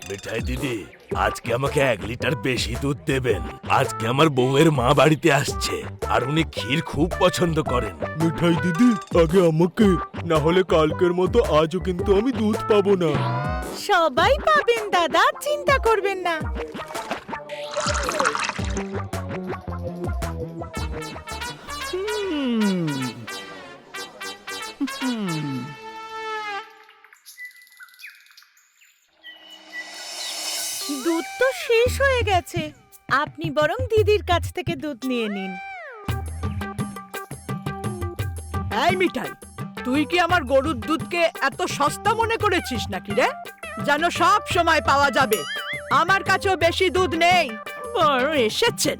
মিঠাই দিদি, আজকে আমাকে 1 লিটার বেশি দুধ দেবেন। আজকে আমার বউয়ের মা বাড়িতে আসছে, আর উনি ক্ষীর খুব পছন্দ করেন। মিঠাই দিদি, আগে আমাকে, না হলে কালকের মতো আজও কিন্তু আমি দুধ পাবো না। সবাই পাবেন দাদা, চিন্তা করবেন না। দুধ তো শেষ হয়ে গেছে, আপনি বরং দিদির কাছ থেকে দুধ নিয়ে নিন। এই মিঠাই, তুই কি আমার গরুর দুধকে এত সস্তা মনে করেছিস নাকি রে? যেন সব সময় পাওয়া যাবে। আমার কাছেও বেশি দুধ নেই। বড় এসেছেন।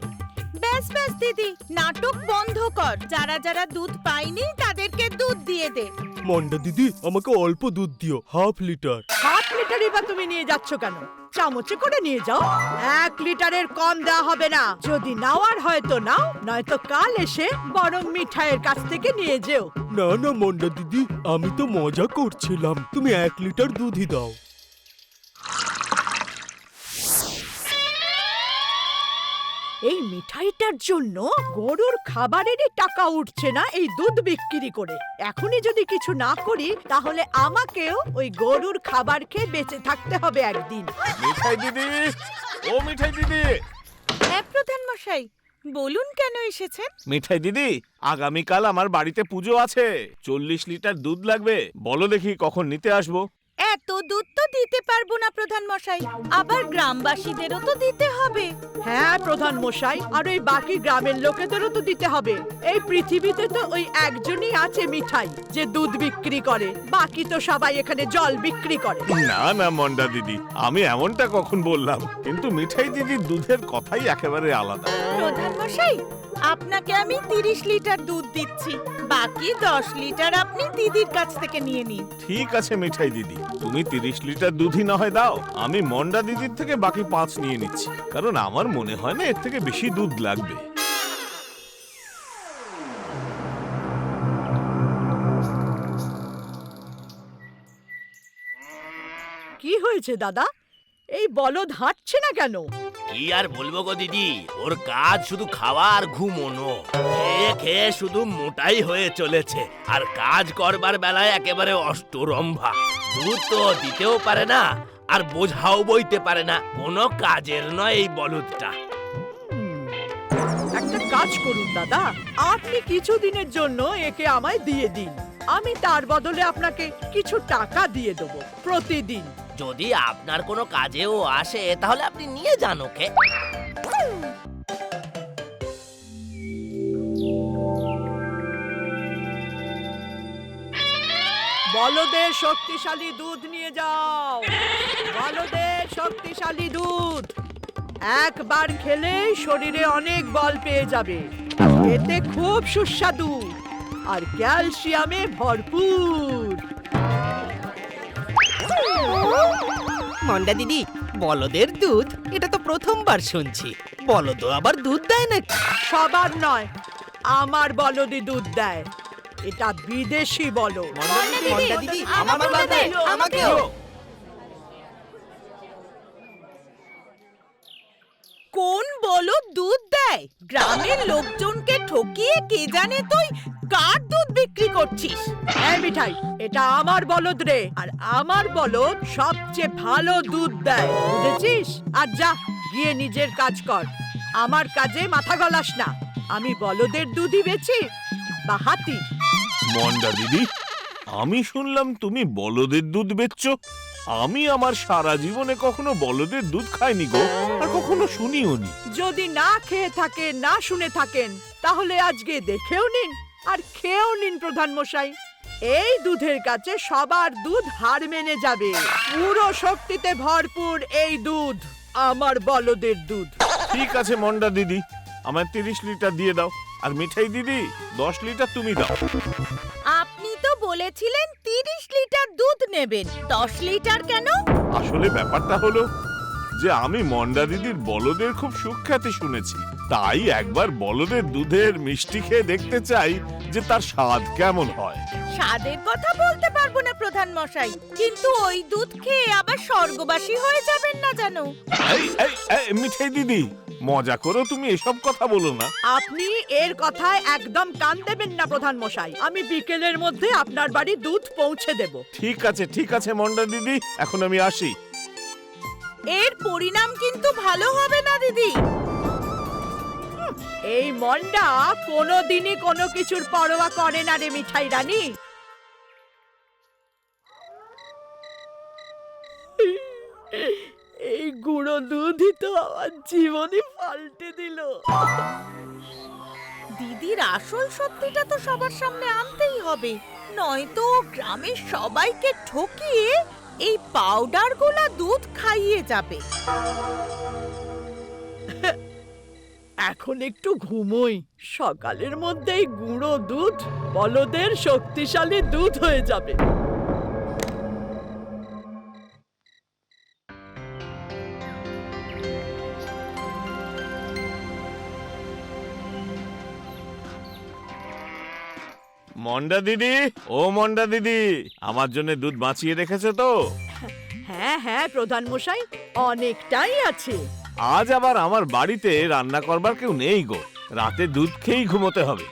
ব্যাস ব্যাস দিদি, নাটক বন্ধ কর। যারা যারা দুধ পায়নি তাদেরকে দুধ দিয়ে দে। মন্ডা দিদি, আমাকে অল্প দুধ দিও, 1/2 লিটার। 7 লিটারই বা তুমি নিয়ে যাচ্ছ কেন? চামচে করে নিয়ে যাও। 1 লিটারের কম দেওয়া হবে না। যদি নাওয়ার হয় তো নাও, নয়তো কাল এসে বরং মিঠাইয়ের কাছ থেকে নিয়ে যেও। না না মন্ডা দিদি, আমি তো মজা করছিলাম। তুমি 1 লিটার দুধই দাও। এই মিঠাইটার জন্য গরুর খাবারেরই টাকা উঠছে না এই দুধ বিক্রি করে। এখনই যদি কিছু না করি তাহলে আমাকেও ওই গরুর খাবার খেয়ে বেঁচে থাকতে হবে একদিন। মিঠাই দিদি, ও মিঠাই দিদি। হ্যাঁ প্রধান মশাই, বলুন কেন এসেছেন? মিঠাই দিদি, আগামীকাল আমার বাড়িতে পুজো আছে। 40 লিটার দুধ লাগবে। বলো দেখি কখন নিতে আসবো। এত দুধ তো দিতে পারবো না প্রধান মশাই, আবার গ্রামবাসীদেরও তো দিতে হবে। হ্যাঁ প্রধান মশাই, আর ওই বাকি গ্রামের লোকেদেরও তো দিতে হবে। এই পৃথিবীতে তো ওই একজনই আছে মিঠাই যে দুধ বিক্রি করে, বাকি তো সবাই এখানে জল বিক্রি করে। না না মন্ডা দিদি, আমি এমনটা কখন বললাম? কিন্তু মিঠাই দিদির দুধের কথাই একেবারে আলাদা। প্রধান মশাই, আপনাকে আমি 30 লিটার দুধ দিচ্ছি, বাকি 10 লিটার আপনি দিদির কাছ থেকে নিয়ে নিন। ঠিক আছে মিঠাই দিদি, তুমি 30 লিটার দুধই না হয় দাও। আমি মন্ডা দিদির থেকে বাকি 5 নিয়ে নিচ্ছি, কারণ আমার মনে হয় না এর থেকে বেশি দুধ লাগবে। কি হয়েছে দাদা? এই বলদ হাঁটছে না কেন? কি আর বলবো গো দিদি, ওর কাজ শুধু খাওয়া আর ঘুমোনো। খেয়ে খেয়ে শুধু মোটাই হয়ে চলেছে, আর কাজ করবার বেলায় একেবারে অষ্টরম্ভা। দুধ তো দিতেও পারে না, আর বোঝাও বইতে পারে না। কোনো কাজের নয় এই বলদটা। একটা কাজ করুন দাদা, আপনি কিছুদিনের জন্য একে আমায় দিয়ে দিন। আমি তার বদলে আপনাকে কিছু টাকা দিয়ে দেবো প্রতিদিন। যদি আপনার কোনো কাজেও আসে তাহলে আপনি নিয়ে যান ওকে। বলদের শক্তিশালী দুধ নিয়ে যাও। বলদের শক্তিশালী দুধ একবার খেলেই শরীরে অনেক বল পেয়ে যাবে। এতে খুব সুস্বাদু আর ক্যালসিয়ামে ভরপুর। মন্ডা দিদি, বলদের দুধ, এটা তো প্রথমবার শুনছি। বলদ আবার দুধ দেয় নাকি? সবার নয়, আমার বলদি দুধ দেয়। এটা বিদেশি বলদ। মন্ডা দিদি, আমাকেও। কোন বলদ দুধ দেয়? গ্রামের লোকজনকে ঠকিয়ে কে জানে তুই কার দুধ বিক্রি করছিস? এই মিঠাই, এটা আমার বলদ রে, আর আমার বলদ সবচেয়ে ভালো দুধ দেয়, বুঝেছিস? আর যা গিয়ে নিজের কাজ কর, আমার কাজে মাথা গলাস না। আমি বলদের দুধই বেচি বা হাতি। মন্ডা দিদি, আমি শুনলাম তুমি বলদের দুধ বেচছো। আমি আমার সারা জীবনে কখনো বলদের দুধ খাইনি গো, আর কখনো শুনিও নি। যদি না খেয়ে থাকেন, না শুনে থাকেন, তাহলে আজকে দেখেও নিন আর খেয়েও নিন প্রধান মশাই। এই দুধের কাছে সবার দুধ হার মেনে যাবে। পুরো শক্তিতে ভরপুর এই দুধ আমার বলদের দুধ। ঠিক আছে মন্ডা দিদি, আমায় 30 লিটার দিয়ে দাও। আর মিঠাই দিদি, 10 লিটার তুমি দাও। আপনি তো বলেছিলেন 30 লিটার দুধ নেবেন, 10 লিটার কেন? আসলে ব্যাপারটা হলো যে আমি মন্ডা দিদির বলদের খুব সুখ্যাতি শুনেছি, তাই একবার বলদের দুধের মিষ্টি খেয়ে দেখতে চাই যে তার স্বাদ কেমন হয়। স্বাদের কথা বলতে পারবো না প্রধান মশাই, কিন্তু ওই দুধ খেয়ে আবার স্বর্গবাসী হয়ে যাবেন না জানো। এই মিঠাই দিদি, মজা করো, তুমি এসব কথা বলো না। আপনি এর কথায় একদম কান দেবেন না প্রধান মশাই। আমি বিকেলের মধ্যে আপনার বাড়ি দুধ পৌঁছে দেব। ঠিক আছে মন্ডা দিদি, এখন আমি আসি। এর পরিণাম কিন্তু ভালো হবে না দিদি। এই মন্ডা কোনোদিনই কোনো কিছুর পরোয়া করে না রে মিঠাই রানী। এই গুঁড়ো দুধই তো আমার জীবনই পাল্টে দিল। দিদির আসল সত্যিটা তো সবার সামনে আনতেই হবে, নয়তো গ্রামের সবাইকে ঠকিয়ে এই পাউডার গুলা দুধ খাইয়ে যাবে। এখন একটু ঘুমোই, সকালের মধ্যেই গুঁড়ো দুধ বলদের শক্তিশালী দুধ হয়ে যাবে। মন্ডা দিদি, ও মন্ডা দিদি, আমার জন্য দুধ বাঁচিয়ে রেখেছো তো? হ্যাঁ হ্যাঁ প্রধান মশাই, অনেকটাই আছে। আজ আবার আমার বাড়িতে রান্না করবার কেউ নেই গো, রাতে দুধ খেয়েই ঘুমোতে হবে।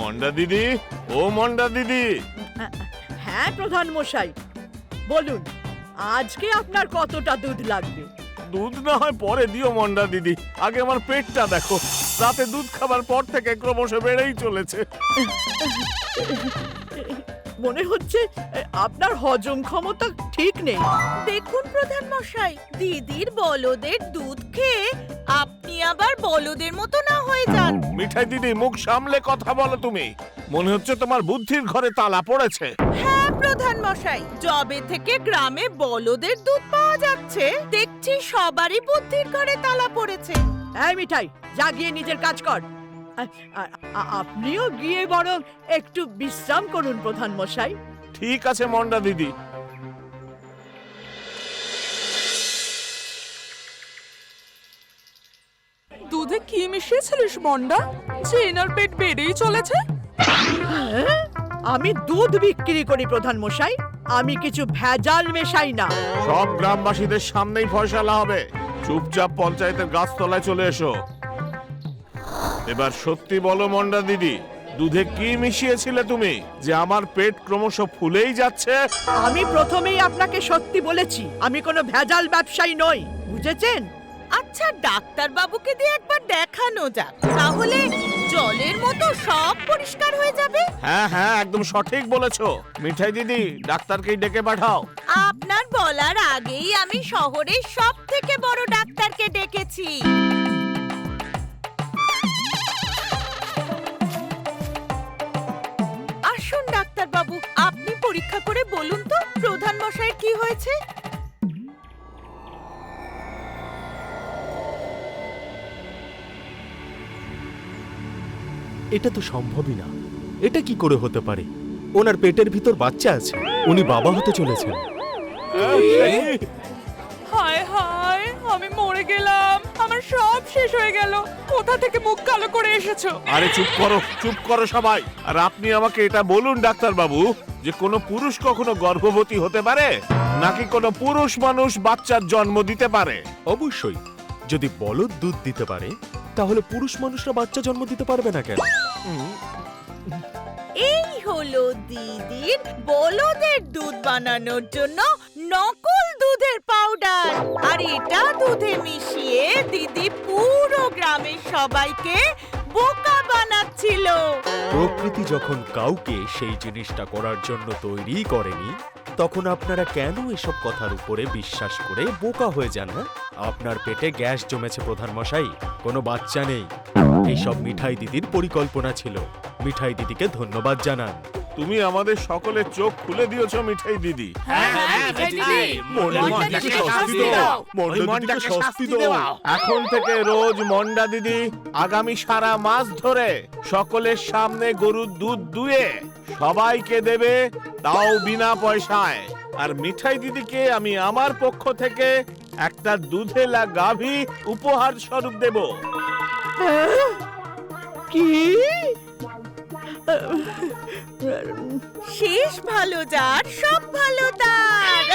মন্ডা দিদি, ও মন্ডা দিদি। হ্যাঁ প্রধান মশাই, বলুন আজকে আপনার কতটা দুধ লাগবে? দুধ না হয় পরে দিও মন্ডা দিদি, আগে আমার পেটটা দেখো, রাতে দুধ খাবার পর থেকে ক্রমশ বেড়েই চলেছে। মনে হচ্ছে আপনার হজম ক্ষমতা ঠিক নেই। দেখুন প্রধান মশাই, দিদির বলদের দুধ খেয়ে আপনি আবার বলদের মতো না হয়ে যান। মিঠাই দিদি, মুখ সামলে কথা বলো তুমি, মনে হচ্ছে তোমার বুদ্ধির ঘরে তালা পড়েছে। হ্যাঁ প্রধান মশাই, যবে থেকে গ্রামে বলদের দুধ পাওয়া যাচ্ছে দেখছি সবারই বুদ্ধির ঘরে তালা পড়েছে। এই মিঠাই, যা গিয়ে নিজের কাজ কর। আপনিও গিয়ে বরং একটু বিশ্রাম করুন প্রধান মশাই। ঠিক আছে মন্ডা দিদি। দুধে কি মিশিয়েছিলিস মন্ডা, যে এনার পেট বেড়েই চলেছে? হ্যাঁ? আমি দুধ বিক্রি করি প্রধান মশাই, আমি কিছু ভেজাল মেশাই না। সব গ্রামবাসীদের সামনেই ফয়সালা হবে, চুপচাপ পঞ্চায়েতের গাছতলায় চলে এসো। এবার সত্যি বলো মন্ডা দিদি, দুধে কি মিশিয়েছিলে তুমি যে আমার পেট ক্রমশ ফুলেই যাচ্ছে? আমি প্রথমেই আপনাকে সত্যি বলেছি, আমি কোনো ভেজাল ব্যবসায়ী নই, বুঝেছেন? আচ্ছা ডাক্তার বাবুকে দিয়ে একবার দেখানো যাক, তাহলে জলের মতো সব পরিষ্কার হয়ে যাবে। হ্যাঁ হ্যাঁ, একদম সঠিক বলেছো মিঠাই দিদি, ডাক্তারকেই ডেকে পাঠাও। আপনার বলার আগেই আমি শহরের সব থেকে বড় ডাক্তারকে ডেকেছি। আসুন ডাক্তার বাবু, আপনি পরীক্ষা করে বলুন তো প্রধান মশাইয়ের কি হয়েছে। এটা তো সম্ভবই না। এটা কি করে হতে পারে? ওনার পেটের ভিতর বাচ্চা আছে, উনি বাবা হতে চলেছেন। হায় হায়, আমি মরে গেলাম, আমার সব শেষ হয়ে গেল। কোথা থেকে মুখ কালো করে এসেছো? আরে চুপ করো সবাই। আর আপনি আমাকে এটা বলুন ডাক্তার বাবু, যে কোনো পুরুষ কখনো গর্ভবতী হতে পারে, নাকি কোনো পুরুষ মানুষ বাচ্চার জন্ম দিতে পারে? অবশ্যই, যদি বলদ দুধ দিতে পারে তাহলে পুরুষ মানুষরা বাচ্চা জন্ম দিতে পারবে না কেন? এই হলো দিদির বলদের দুধ বানানোর জন্য নকল দুধের পাউডার, আর এটা দুধে মিশিয়ে দিদি পুরো গ্রামের সবাইকে বোকা বানাচ্ছিল। প্রকৃতি যখন কাউকে সেই জিনিসটা করার জন্য তৈরি করেনি, তখন আপনারা কেন এসব কথার উপরে বিশ্বাস করে বোকা হয়ে যান? না, আপনার পেটে গ্যাস জমেছে প্রধান মশাই, কোনো বাচ্চা নেই। এইসব মিঠাই দিদির পরিকল্পনা ছিল। মিঠাই দিদিকে ধন্যবাদ জানান। তুমি আমাদের সকলের চোখ খুলে দিয়েছো মিঠাই দিদি। মন্ডাকে শাস্তি দাও। মন্ডাকে শাস্তি দাও। এখন থেকে রোজ মন্ডা দিদি আগামী সারা মাস ধরে সকলের সামনে গরুর দুধ দুয়ে সবাইকে দেবে, তাও বিনা পয়সায়। আর মিঠাই দিদিকে আমি আমার পক্ষ থেকে একটা দুধেলা গাভী উপহার স্বরূপ দেব। কি? শেষ ভালো যার সব ভালো তার।